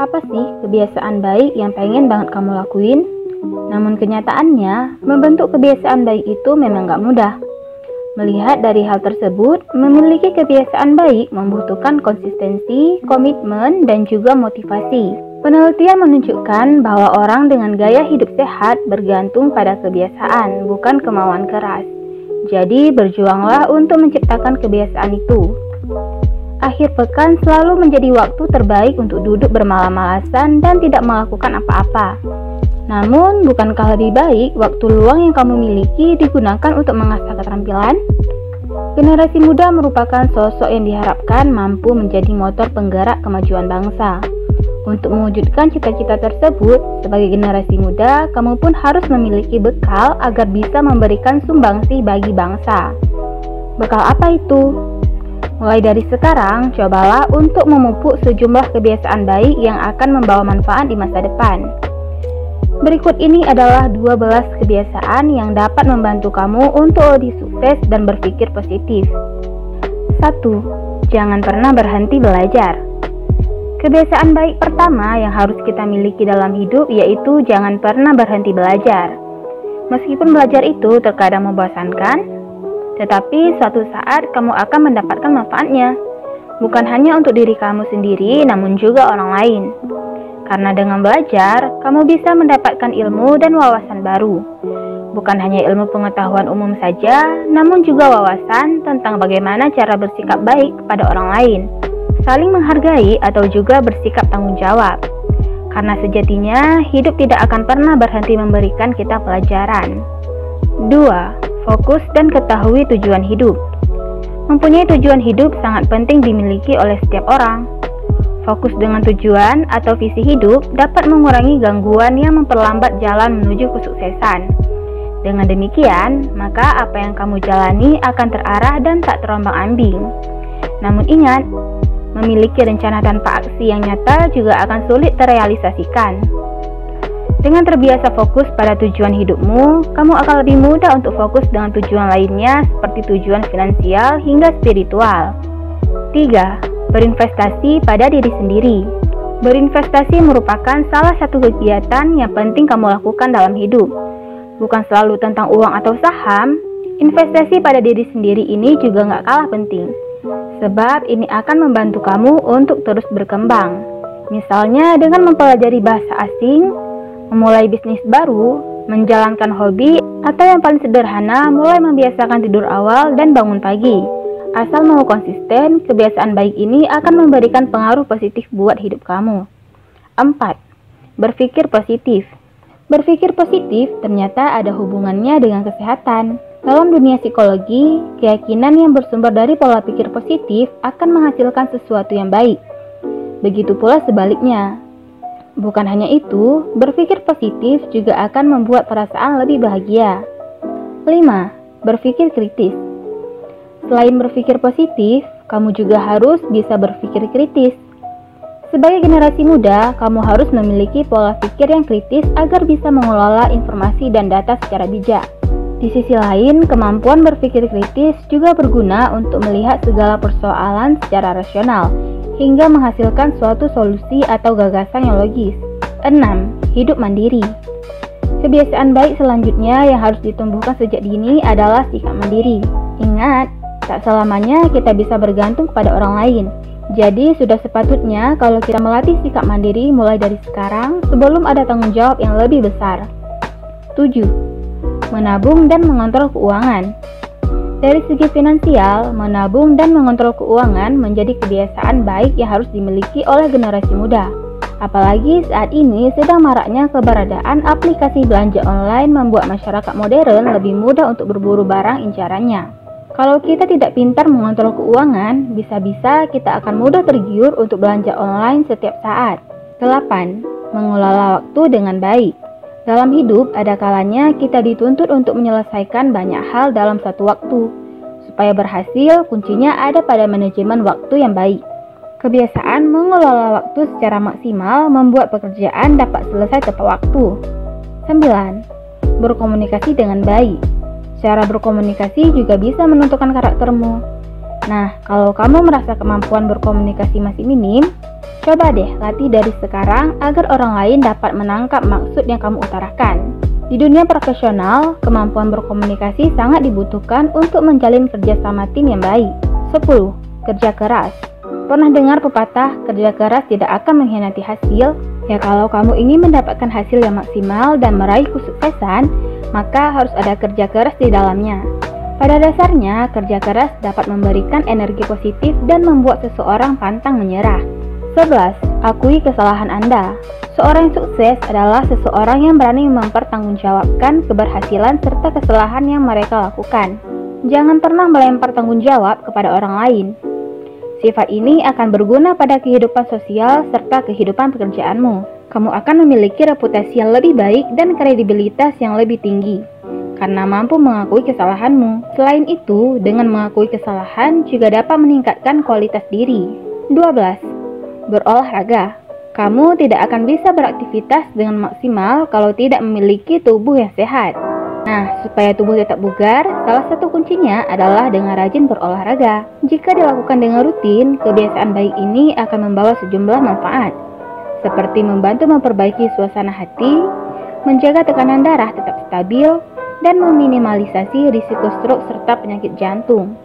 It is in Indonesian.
Apa sih kebiasaan baik yang pengen banget kamu lakuin? Namun kenyataannya, membentuk kebiasaan baik itu memang gak mudah. Melihat dari hal tersebut, memiliki kebiasaan baik membutuhkan konsistensi, komitmen, dan juga motivasi. Penelitian menunjukkan bahwa orang dengan gaya hidup sehat bergantung pada kebiasaan, bukan kemauan keras. Jadi, berjuanglah untuk menciptakan kebiasaan itu. Akhir pekan selalu menjadi waktu terbaik untuk duduk bermalas-malasan dan tidak melakukan apa-apa. Namun, bukankah lebih baik waktu luang yang kamu miliki digunakan untuk mengasah keterampilan? Generasi muda merupakan sosok yang diharapkan mampu menjadi motor penggerak kemajuan bangsa. Untuk mewujudkan cita-cita tersebut, sebagai generasi muda, kamu pun harus memiliki bekal agar bisa memberikan sumbangsih bagi bangsa. Bekal apa itu? Mulai dari sekarang, cobalah untuk memupuk sejumlah kebiasaan baik yang akan membawa manfaat di masa depan. Berikut ini adalah 12 kebiasaan yang dapat membantu kamu untuk lebih sukses dan berpikir positif. 1. Jangan pernah berhenti belajar. Kebiasaan baik pertama yang harus kita miliki dalam hidup yaitu jangan pernah berhenti belajar. Meskipun belajar itu terkadang membosankan, tetapi suatu saat kamu akan mendapatkan manfaatnya. Bukan hanya untuk diri kamu sendiri, namun juga orang lain. Karena dengan belajar, kamu bisa mendapatkan ilmu dan wawasan baru. Bukan hanya ilmu pengetahuan umum saja, namun juga wawasan tentang bagaimana cara bersikap baik kepada orang lain, saling menghargai atau juga bersikap tanggung jawab. Karena sejatinya, hidup tidak akan pernah berhenti memberikan kita pelajaran. 2. Fokus dan ketahui tujuan hidup. Mempunyai tujuan hidup sangat penting dimiliki oleh setiap orang. Fokus dengan tujuan atau visi hidup dapat mengurangi gangguan yang memperlambat jalan menuju kesuksesan. Dengan demikian, maka apa yang kamu jalani akan terarah dan tak terombang-ambing. Namun ingat, memiliki rencana tanpa aksi yang nyata juga akan sulit terrealisasikan. Dengan terbiasa fokus pada tujuan hidupmu, kamu akan lebih mudah untuk fokus dengan tujuan lainnya seperti tujuan finansial hingga spiritual. 3. Berinvestasi pada diri sendiri. Berinvestasi merupakan salah satu kegiatan yang penting kamu lakukan dalam hidup. Bukan selalu tentang uang atau saham, investasi pada diri sendiri ini juga nggak kalah penting. Sebab ini akan membantu kamu untuk terus berkembang. Misalnya dengan mempelajari bahasa asing, memulai bisnis baru, menjalankan hobi, atau yang paling sederhana, mulai membiasakan tidur awal dan bangun pagi. Asal mau konsisten, kebiasaan baik ini akan memberikan pengaruh positif buat hidup kamu. 4. Berpikir positif. Berpikir positif ternyata ada hubungannya dengan kesehatan. Dalam dunia psikologi, keyakinan yang bersumber dari pola pikir positif akan menghasilkan sesuatu yang baik. Begitu pula sebaliknya. Bukan hanya itu, berpikir positif juga akan membuat perasaan lebih bahagia. 5. Berpikir kritis. Selain berpikir positif, kamu juga harus bisa berpikir kritis. Sebagai generasi muda, kamu harus memiliki pola pikir yang kritis agar bisa mengelola informasi dan data secara bijak. Di sisi lain, kemampuan berpikir kritis juga berguna untuk melihat segala persoalan secara rasional, hingga menghasilkan suatu solusi atau gagasan yang logis. 6. Hidup mandiri. Kebiasaan baik selanjutnya yang harus ditumbuhkan sejak dini adalah sikap mandiri. Ingat, tak selamanya kita bisa bergantung kepada orang lain. Jadi sudah sepatutnya kalau kita melatih sikap mandiri mulai dari sekarang sebelum ada tanggung jawab yang lebih besar. 7. Menabung dan mengontrol keuangan. Dari segi finansial, menabung dan mengontrol keuangan menjadi kebiasaan baik yang harus dimiliki oleh generasi muda. Apalagi saat ini sedang maraknya keberadaan aplikasi belanja online membuat masyarakat modern lebih mudah untuk berburu barang incarannya. Kalau kita tidak pintar mengontrol keuangan, bisa-bisa kita akan mudah tergiur untuk belanja online setiap saat. 8. Mengelola waktu dengan baik. Dalam hidup, ada kalanya kita dituntut untuk menyelesaikan banyak hal dalam satu waktu. Supaya berhasil, kuncinya ada pada manajemen waktu yang baik. Kebiasaan mengelola waktu secara maksimal membuat pekerjaan dapat selesai tepat waktu. 9. Berkomunikasi dengan baik. Cara berkomunikasi juga bisa menentukan karaktermu. Nah, kalau kamu merasa kemampuan berkomunikasi masih minim, Coba deh latih dari sekarang agar orang lain dapat menangkap maksud yang kamu utarakan. Di dunia profesional, kemampuan berkomunikasi sangat dibutuhkan untuk menjalin kerjasama tim yang baik. 10. Kerja keras. Pernah dengar pepatah, kerja keras tidak akan mengkhianati hasil? Ya, kalau kamu ingin mendapatkan hasil yang maksimal dan meraih kesuksesan, maka harus ada kerja keras di dalamnya. Pada dasarnya, kerja keras dapat memberikan energi positif dan membuat seseorang pantang menyerah. 11. Akui kesalahan Anda. Seorang yang sukses adalah seseorang yang berani mempertanggungjawabkan keberhasilan serta kesalahan yang mereka lakukan. Jangan pernah melempar tanggung jawab kepada orang lain. Sifat ini akan berguna pada kehidupan sosial serta kehidupan pekerjaanmu. Kamu akan memiliki reputasi yang lebih baik dan kredibilitas yang lebih tinggi karena mampu mengakui kesalahanmu. Selain itu, dengan mengakui kesalahan juga dapat meningkatkan kualitas diri. 12. Berolahraga. Kamu tidak akan bisa beraktivitas dengan maksimal kalau tidak memiliki tubuh yang sehat. Nah, supaya tubuh tetap bugar, salah satu kuncinya adalah dengan rajin berolahraga. Jika dilakukan dengan rutin, kebiasaan baik ini akan membawa sejumlah manfaat, seperti membantu memperbaiki suasana hati, menjaga tekanan darah tetap stabil, dan meminimalisasi risiko stroke serta penyakit jantung.